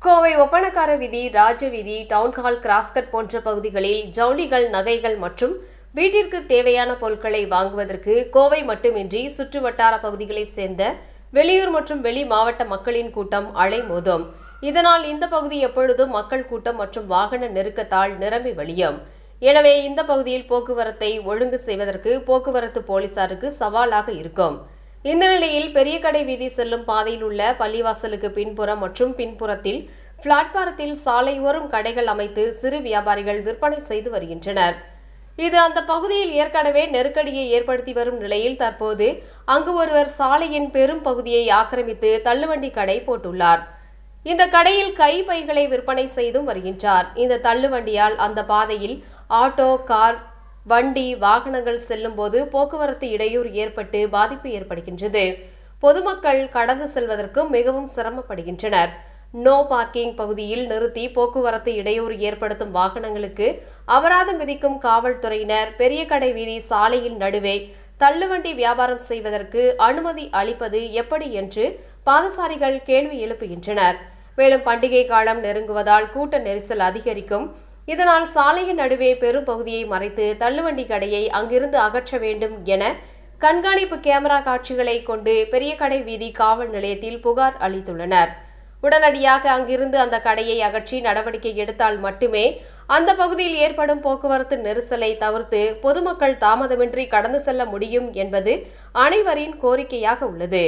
கோவை ஒப்பணக்கார வீதி, Rajaveedhi, town hall, cross cut போன்ற பகுதிகளில் ஜவுளிகள், நகைகள் மற்றும் வீட்டிற்கு தேவையான பொருட்களை வாங்குவதற்கு கோவை மட்டுமின்றி சுற்றுவட்டார பகுதிகளைச் சேர்ந்த வெளியூர் மற்றும் வெளி மாவட்ட மக்களின் கூட்டம் அலைமோதும். இதனால் இந்த பகுதி எப்பொழுதும் மக்கள் கூட்டம் மற்றும் வாகன நெருக்கத்தால் நிரம்பி வழியும். எனவே இந்த பகுதியில் போக்குவரத்தை ஒழுங்கு செய்வதற்கு போக்குவரத்து போலீசாருக்கு சவாலாக இருக்கும். இந்த நிலையில் பெரியகடை வீதி செல்லும் பாதையில் உள்ள பள்ளிவாசலுக்கு பின்புறம் மற்றும் பின்புறத்தில் பிளாட்பாரத்தில் சாலையோரம் கடைகள் அமைத்து சிறு வியாபாரிகள் விற்பனை செய்து வருகின்றனர். இது அந்த பகுதியில் ஏற்கனவே நெருக்கடியை ஏற்படுத்தி வரும் நிலையில் தற்போது அங்கு ஒருவர் சாலையின் பெரும் பகுதியை ஆக்கிரமித்து தள்ளுவண்டி கடை போட்டுள்ளார். இந்த கடையில் கை பைகளை விற்பனை செய்தும் வருகின்றார். இந்த தள்ளுவண்டியால் அந்த பாதையில் ஆட்டோ, கார், வண்டி, வாகனங்கள் செல்லும் போது போக்குவரத்து இடையூறு ஏற்பட்டு பாதிப்பு ஏற்படுகின்றது. பொதுமக்கள் கடந்து செல்வதற்கும் மிகவும் சிரமப்படுகின்றனர். நோ பார்க்கிங் பகுதியில் நிறுத்தி போக்குவரத்து இடையூறு ஏற்படுத்தும் வாகனங்களுக்கு அபராதம் விதிக்கும் காவல்துறையினர் பெரியகடை வீதி சாலையில் நடுவே தள்ளுவண்டி வியாபாரம் செய்வதற்கு அனுமதி அளிப்பது எப்படி என்று பாதசாரிகள் கேள்வி எழுப்புகின்றனர். மேலும் பண்டிகை காலம் நெருங்குவதால் கூட்ட நெரிசல் அதிகரிக்கும். இதனால் சாலையின் நடுவே பெரும் பகுதியை மறைத்து தள்ளுவண்டி கடையை அங்கிருந்து அகற்ற வேண்டும் என கண்காணிப்பு கேமரா காட்சிகளை கொண்டு பெரியகடை வீதி காவல் நிலையத்தில் புகார் அளித்துள்ளனர். உடனடியாக அங்கிருந்து அந்த கடையை அகற்றி நடவடிக்கை எடுத்தால் மட்டுமே அந்த பகுதியில் ஏற்படும் போக்குவரத்து நெரிசலை தவிர்த்து பொதுமக்கள் தாமதமின்றி கடந்து செல்ல முடியும் என்பது அனைவரின் கோரிக்கையாக உள்ளது.